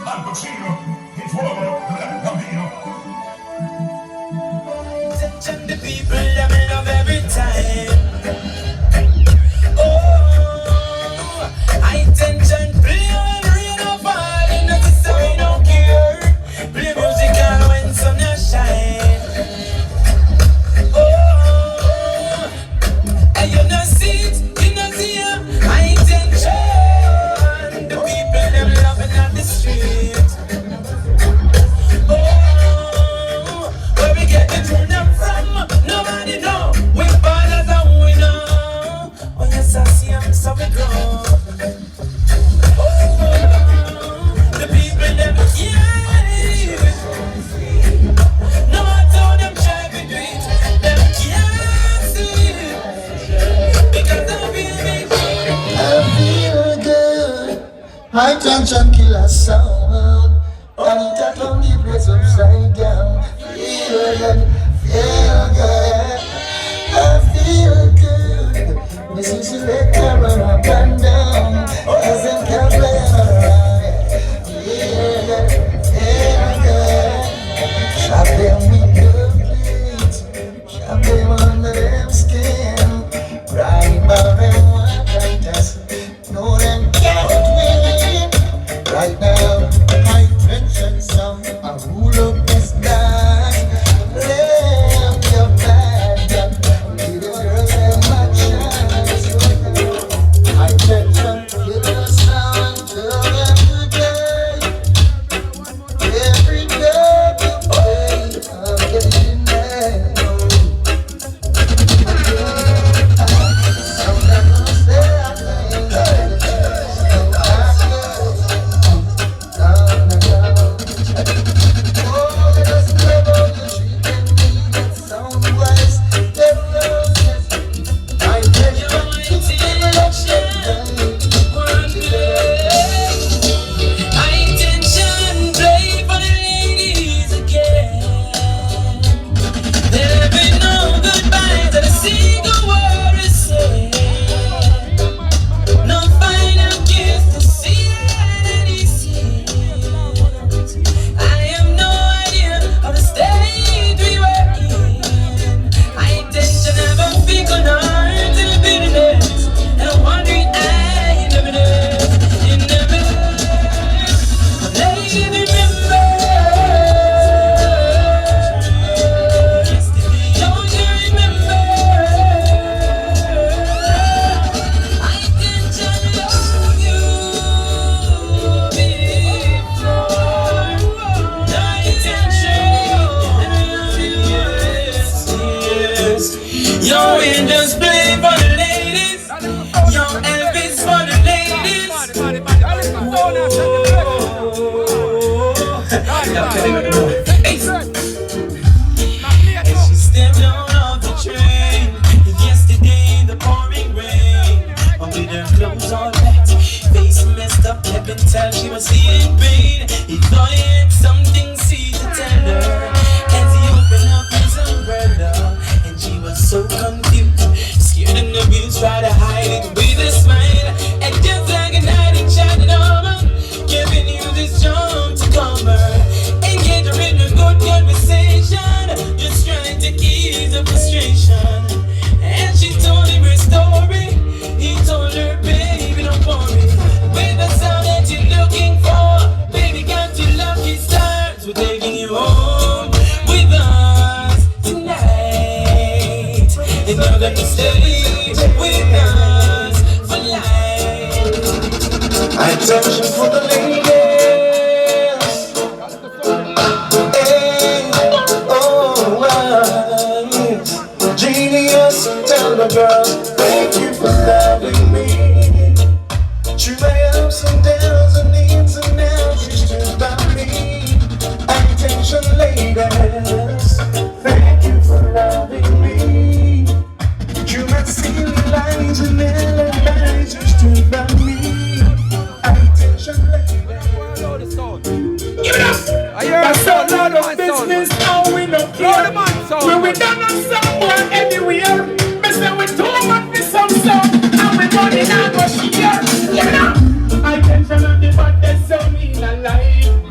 Al Pacino, il fuoco del bambino. Attention the people that me love every time. Oh, high tension, play on rain or fall, and that's so we don't care. Play music all when sun shine. Oh, and you not see it, you not see it. High tension, the people them loving on the street. Oh, where we get the turn up from? Nobody know. We ballers and we know. Oh yes, I see 'em, so we grow. Oh, the people them, yeah. No matter how them try to do it, them can't see it. Because I feel good. High tension killer sound. Anita turn the place upside down. Feel good, feel good. I feel good. This is the letter up and down. As them can play around. Feel good, feel good. Shop them with the beats. Shop them under them skin. Right about them one contest. No them can't win. Right now, my tension song, I rule up this night. Lay your bad up, give the girls them a chance. My tension, give us now and tell them today. Every day you play, I'm getting there. Sometimes I say I think Yo, we just play for the ladies. Yo, Elvis for the ladies. And she stepped down off the train yesterday in the pouring rain. With her clothes all wet, face messed up, heaven tell she was feeling pain. He thought he had something sweet to tell her as he opened up his umbrella. She was so confused, scared and abused, tried to hide it with a smile. And just like a night in Chattanooga, Kevin used his charm to calm her and get her in a good conversation, just trying to ease the frustration. And she told him her story. He told her, baby, don't worry, with the sound that you're looking for, baby, got your lucky stars. We're taking you home with us tonight. And you're gonna stay with us for life. attention for the ladies. Hey, oh, genius, tell the girls, thank you for loving me. Through my ups and downs and needs and outs, you stood by me. Attention, ladies, thank you for loving me. Through my silly lies and alibis, you stood by me. Attention, ladies. Give it up! That's a lot of business, now we don't care. When we done on someone anywhere, messing with too much for some song, and we running out of share. Give it up! Attention on the baddest sound in a life.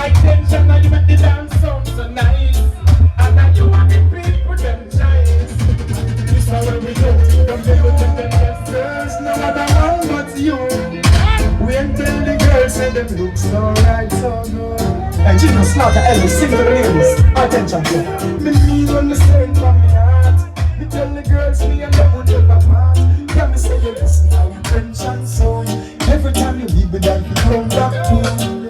high tension, now you make the dance sound so nice. And now you want the people them nice. This is where we go. Them people them best girls, no other one but you. We ain't tell the girls say them look so right, so good. And Gino Slaughter Ellis, sing the lyrics. Attention, Me mean when me sing from me heart. Me tell the girls me and them would never part. Can me say you listen how you tension sound. Every time you leave me that you come back to.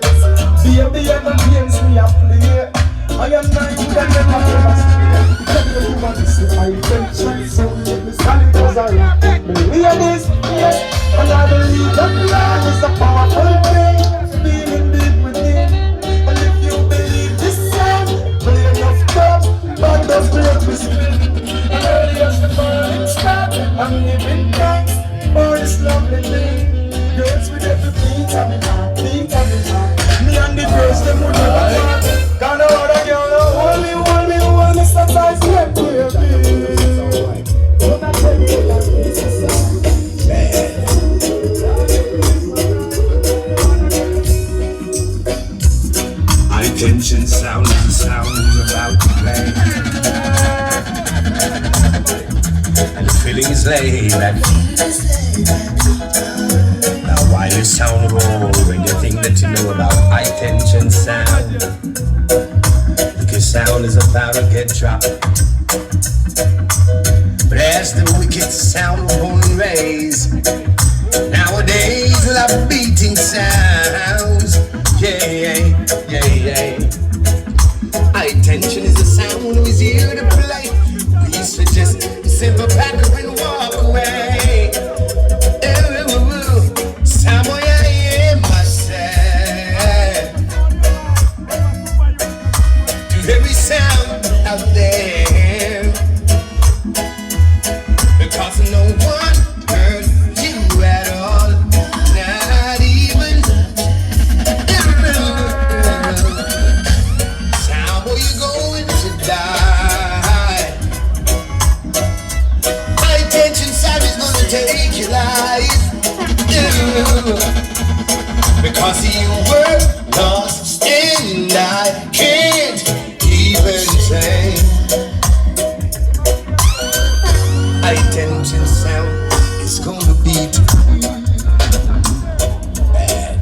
Baby, and the games me a play. I am not you that never ever stay. Tell me you want to see how you tension sound. Let me stand it as I rap. Me hear this, yes. And I believe that love is a powerful thing. Feeling deep within. And if you believe this song, play enough stuff, but those great we sing. And early as the burning start, I'm giving thanks for this lovely thing. Girls with every beat on me heart, beat on me heart. Me and the girls, them would never part. Got no other girl, hold me, sometimes let me be. Don't I tell you that this is so bad. High tension sound is about to play. And the feeling is laid back. Now while you sound roll, when you think that you know about high tension sound, because sound is about to get dropped. But as the wicked sound won't raise, nowadays we'll have beating sounds. Yeah. High tension is the sound who is here to play. We suggest you sit back and walk away. Somewhere I am myself to every sound out there, because no one heard you at all, not even. Sound boy, you're going to die. High tension sound is gonna take your life. Because you were lost and I can't even say. High tension sound is gonna beat bad.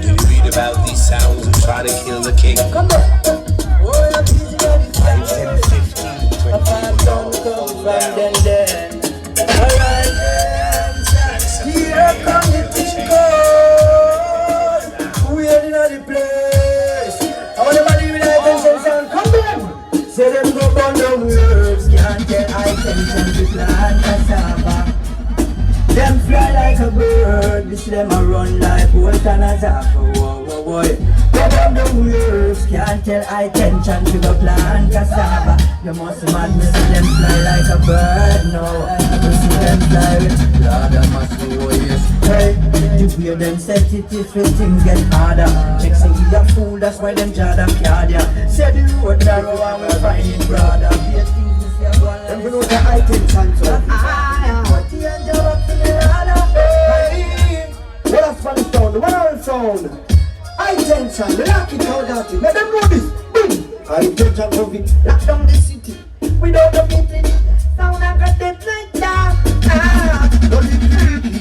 Do you read about these sounds and try to kill the king? Come on. 5, 10, 15, 20 years old. Here come the thing cold. We're in the place. I want everybody with high tension sound. Come in. Say them go burn down words. Can't get high tension to plant cassava. Them fly like a bird. This them a run like Bolt and a Zappa. Whoa, boy. Go burn down words. Can't tell high tension to go plant cassava. You must madness. Them fly like a bird. No. You see them fly with Lord of my soul, yes. Hey, the way them set it is when things get harder. Check say we a fool, that's why them jar them card ya. Say the road narrow and we find it broader. Be a thing to see a one. Them know the high tension so. What the angel up to the ladder? Hey, what a Spanish sound, the world sound. High tension, we lock it out of it. Let them know this. Boom. High tension of it. Lock down the city. Without the beating it. Sound I got them like that. Don't be freaky.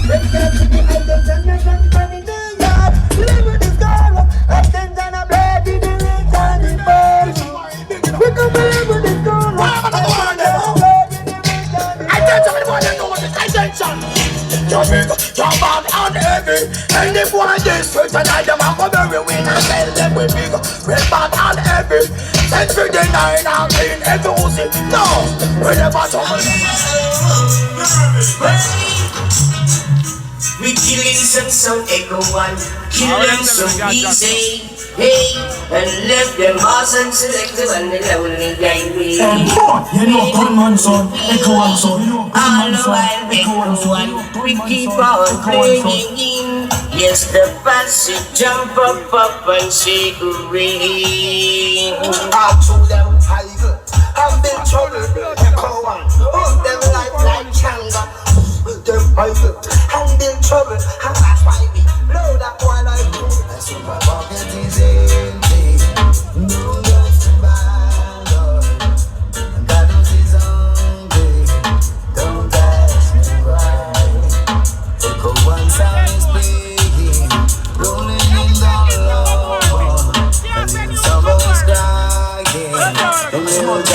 Them can't see the high tension. They can't find in the yard. Live with this girl. High tension a blood in the rich and the boys. We come live with this girl. High tension a blood in the rich and the boys. High tension, everybody know what is high tension. You're big, you're bad and heavy. And if one is straight and I them a go very win and tell them we big, we're bad and heavy. Send for the 9 and clean every Uzi. No, we never trouble. We killing some echo one, killing so easy. Hey, and left them awesome selective and the lonely guy we. You know, gunman son, echo one son. All the while echo one, we keep on playing. Yes, the fancy jump up and shake a ring. I told them I have been trouble. Echo one, hold them like Changa. Them I have been trouble, and that's why we blow that one like. world.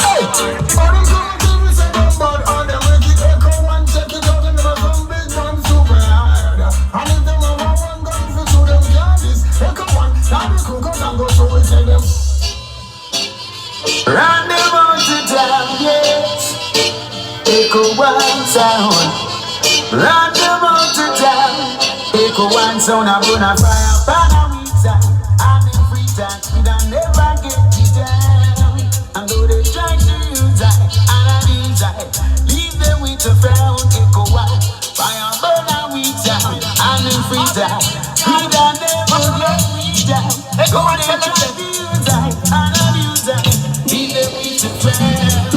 Hey, body come to me say them bad, all them wicked echo one check it out and them some big man super hard. And if them have one gun for shoot them candies, echo one, now the cook out and go show it to them. Run them out to town, yes. Echo one sound. Run them out to town. Echo one sound. I'm gonna fire pan a week time. I'm in free time. We don't never get it down. And though they try to use I and I use I, leave them with a frown. Echo one. Fire burn a week time. I'm in free time. We don't never get it down. Echo one try to use I and I use I, leave them with a frown.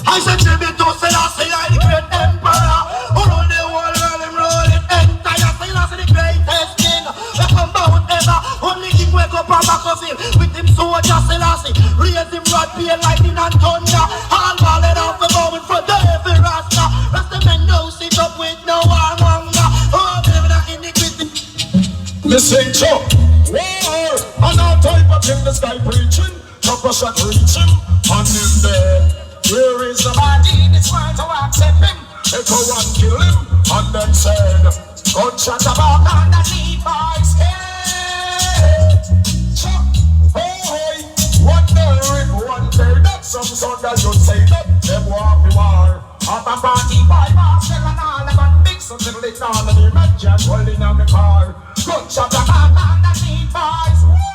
I said tribute to Selassie, I the great emperor. Who rule the whole world, him rule it entire. Selassie the greatest king, we come bound ever. Only king wake up and back us in. With him soldier Selassie, raise him rod, peal lightning and thunder. All ballad off the moment for the every rasta. Rasta men no sit up with no warmonger. Oh, baby, that iniquity. Me sing Chuck, war, and all type of thing the sky preaching. Chop a shot reach him, and him there. Where is the body? This world to accept him. Echo one kill him, and then said, gunshot about underneath my head. Chuck, hey, one day rip, one day that. Some son that you say that them walk the war. Up a party by Marcel and all them and big some little it down and the red jet holding on the car. Gunshot about underneath my head.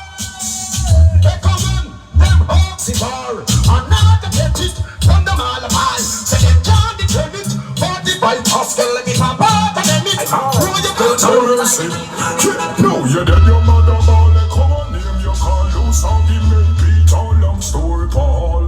Echo one, them hawks the bar, and now they get it. From the mall of mine, say them can't defend it. 45 Pascal, if I'm part of them, it's who you go to mercy. No, you're dead, your mother ball. Come on, name your call. Loose on the main beat, all long story, Paul.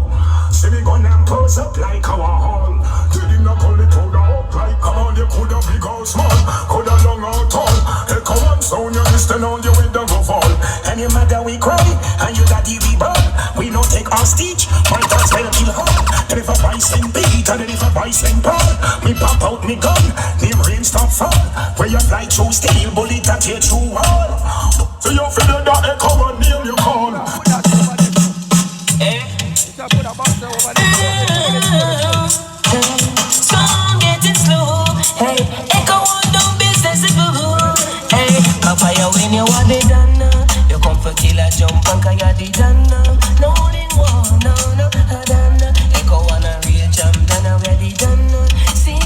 See me gun and pose up like our hall. Did him not call it powder up like come on, you could have big or small, could have long or tall. Hey, come on, sound you listen on the window go fall. And your mother we cry, and you daddy we burn. We no take our stitch, my dogs will kill her. Then if a bison beat, and then if a bison Paul, me pop out me gun, me rain stop fall. Where you fly through steel, bullet that tear through wall. So you feel that echo and name you call. Song getting slow. Hey, echo on no business is good. Hey, fire when you want it done. You come for kill a jump and kaya di done. No in one, no, done. Echo on a real jump, done already done. See,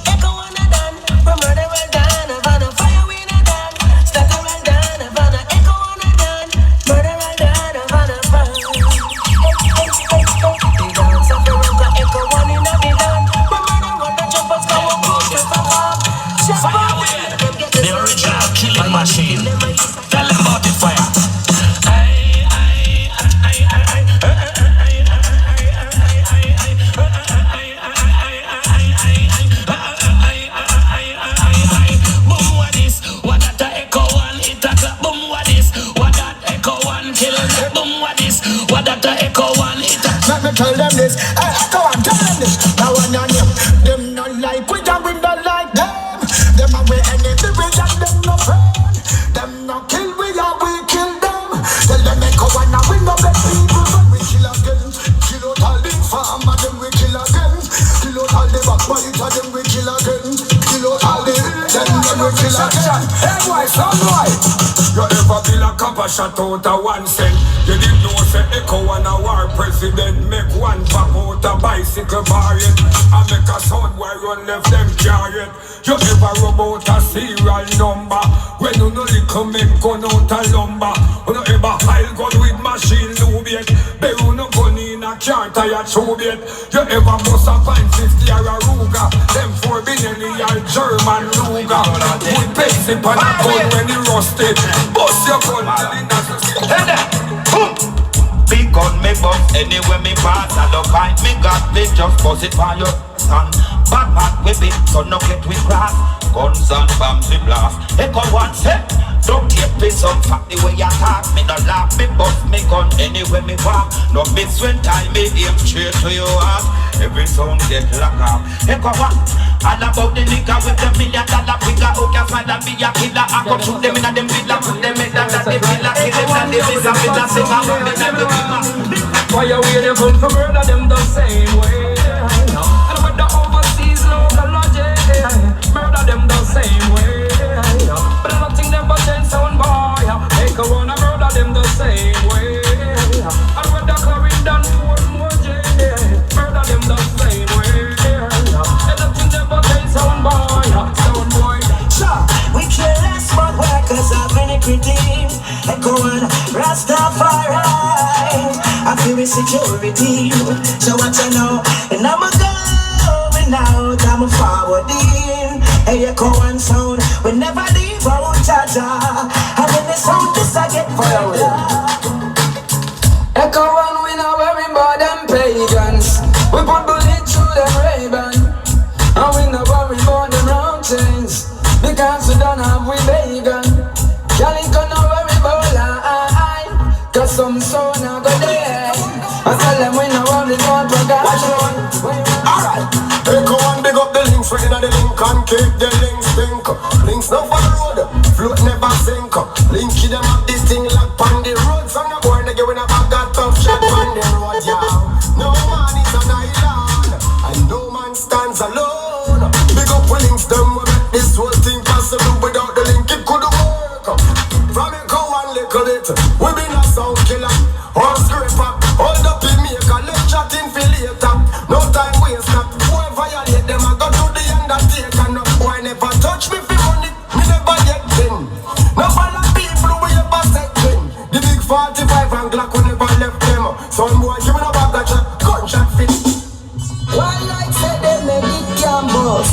echo on a done. From murder well done, Havana fire when a done. Stutter well done, Havana echo on a done. Murder well done, Havana fun. The dance of the rock, echo one in a be done. From murder well the jumpers come up, go to fire. The original killing machine. Tell them about the fire. Boom, what this? What that echo one hit a clap? Boom, what this? What that echo one kill? Boom, what this? What that echo one hit a? Let me tell them this. Hey, echo and tell them this. Now one on you. Them not like we and we not like them. Them are we enemy, we and them no friend. Them no kill we and we kill them. Tell them echo and we no black people, but we kill again. Kill out all the farm and them we kill again. Kill out all the backbite and them we kill again. Kill out all the them we kill again. Hey boy, son boy. You ever feel a copper shot out of 1 cent? You didn't know say echo and a war president make one pop out a bicycle bar yet. I make a sound where run left them carry it. You ever rub out a serial number when you no little make gun out a lumber? You no ever hide gun with machine lube yet? They you no gun in a car tire tube yet? You ever bust a 550 or a Ruger? Them 4 billion or German Luger. With basic on a gun when he rusted. Bust your gun till it doesn't. Big gun me bust anywhere me pass. I don't find me got me just bust it for your son. Bad man with it, so no get with grass. Guns and bombs we blast. Echo one say, don't get me some fat the way you talk. Me no laugh, me bust me gun anywhere me walk. No miss when time me aim straight to your heart. Every sound get locked up. Echo one, all about the nigga with the $1 million figure. Who can find a $1 a killer. I go shoot them in a them villa, put them in that they villa, kill them and they villa, villa, sing a man, they never give. Why you way they come from murder them the same way? And with the overseas local logic, murder them the same way. But nothing never change sound boy. Make a wanna murder them the same way. And with the Clarendon Fort Moje, murder them the same way. And nothing never change sound boy. Sound boy. Sure, we kill less but workers of iniquity. Echo and Rastafari. I feel with security. So what you know? And I'm a going out, I'm a forwarding. Hey, Echo and sound, we never leave out Jaja. And when the sound this I get further. Echo and we know worry about them pagans. We put bullet through them Ray-Ban. And we no worry about them round chains. Because we don't have we vegan. Calico no worry about lie. Cause some son are go there. I tell them we no worry about what God. Alright, Echo and big up the links, ready to the link and keep the links pink. Links no for the road, float never sink. Linky them up this thing like on the road. Some no boy nigga when I got tough shot on the road, yeah. No man is an island, and no man stands alone. Big up the links, them we make this whole thing possible. Without the link it couldn't work. From Echo and little bit, we been a sound killer or scraper. Hold up in me, let's chat in for later. No time waste, not whoever violate them. I go to the undertaker. No boy never touch me for money, me never get thin. No follow people we ever set in. The big 45 and Glock we never left them. Some boy give me no bag of shot, gunshot fit. Why like say they make it campus?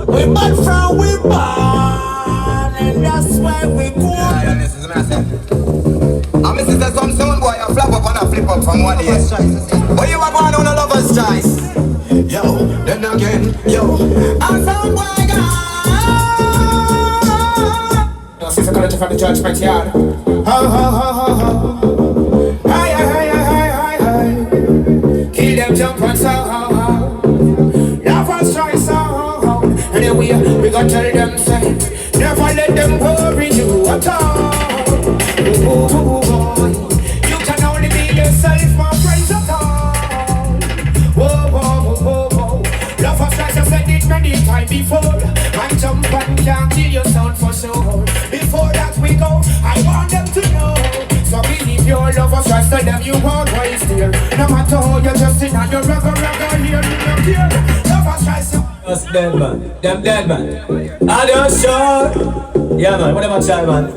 We bad from we born, and that's why we go. I'm Mr. Some sound boy, I flap up and I flip up from one day. But you are going on a lover's choice. Yo, then again, yo, I'm some boy guy. No, sister coming from the judgment yard. Ho, ho, ho, ho, ho. Hi, hi, hi, hi, hi, hi. Kill them, jump and so, ho, ho. Lover's choice, so, ho, ho. And then we gonna tell them, say, never let them worry you at all. Oh, boy, you can only be yourself, my friends at all. Whoa, whoa, whoa, whoa. Lovers try to said it many times before. And jump and can't kill your sound for sure. Before that we go, I want them to know. So believe your lovers try to them you always there. No matter how you're just in and you're ragga here, you don't care. Lovers try to. Us dead man, them dead man. Are you sure? Yeah man, whatever try man.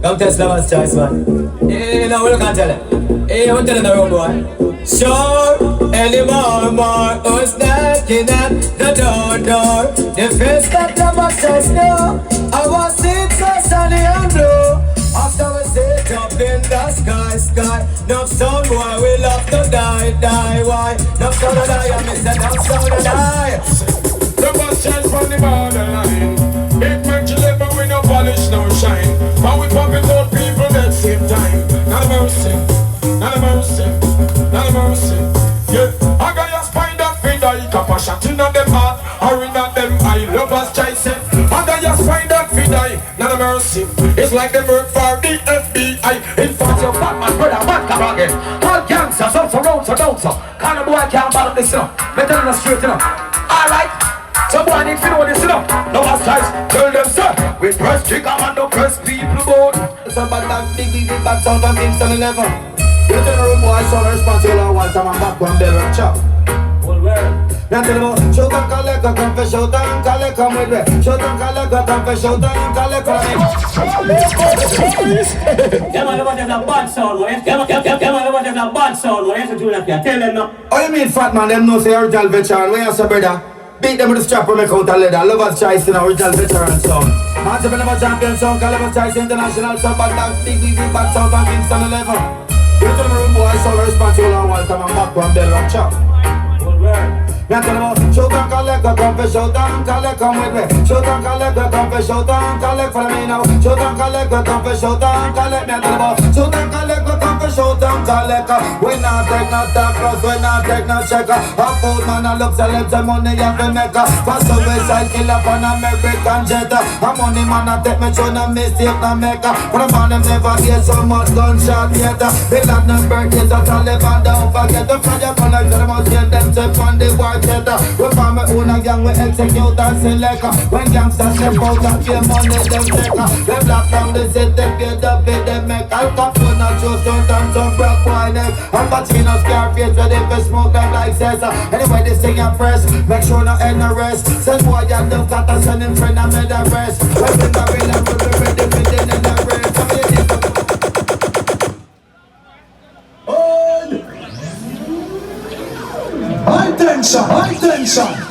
Come test lover's choice man. Hey, no, we don't tell it. Hey, I'm telling the road boy. Sure, anymore, who's knocking at the door. The first that lover's choice no. I was sitting so sunny and blue. After we sit up in the sky. No sound boy, we love to die. Why? No sound to die, I miss that no sound to die. The bus chance from the borderline. Big man to live, but we no polish, no shine. But we pumping out people at the same time. Not a mercy, not a mercy, not a mercy. Yeah, I got your spine that feed I cap a shot in them heart or in them eye. Lovers choice. I got your spine that feed I, not a mercy. It's like them work for the FBI. In fact, your fat man, brother, man, come again. All gangsters, up for rounds, so down, so. Kind of boy can't bottom this, you know. Me telling you straight, you know. Alright. Someone need to know this, you know. No one's choice. Tell them, sir. We press trigger and no press people board. Somebody that big bad sound and things on the level. You tell the road boy, so responsible one time and back one bell and chop. Well, where? Now tell them, shout and collect, come for shout and collect, come with me. Shout and collect, come for shout and collect, come with me. Yeah man, the one that's a bad sound, boy. Yeah man, the one that's a bad sound, boy. You have to do that here. Tell them now. Oh, you mean fat man, them know say original veteran. Where you say, brother? Beat them with the strap and make out a leather. Lover's choice in original veteran song. Hands up in the champion song, call Lover's choice international song. But that big bad sound and things on the level. You tell them room boy, so responsible and one time and back one bell and chop. Now tell them, shout and collect, come for shout and collect, come with me. Shout and collect, come for shout and collect, follow me now. Shout and collect, come for shout and collect. Now tell them, shout and collect, come for shout and collect. We not take no talk, plus we not take no checker. A fool man a look select the money you fi make. For suicide killer on American jet. A money man a take me through no mistake no make. For the man them never hear so much gunshot yet. They let them birthdays a Taliban don't forget. The fire burn like them must get them step on the war jet. We form my own a gang, we execute and select. When gangsters step out and pay money them take. They block down the city, pay the pay them make. Al Capone a choose don't and some black wine. Al Pacino Scarface ready for smoke them like cess. Anyway this thing a press, make sure no end no rest. Send boy and them cat and send him friend and made a rest. When we the real and we be ready for the end of rest. High tension, high tension.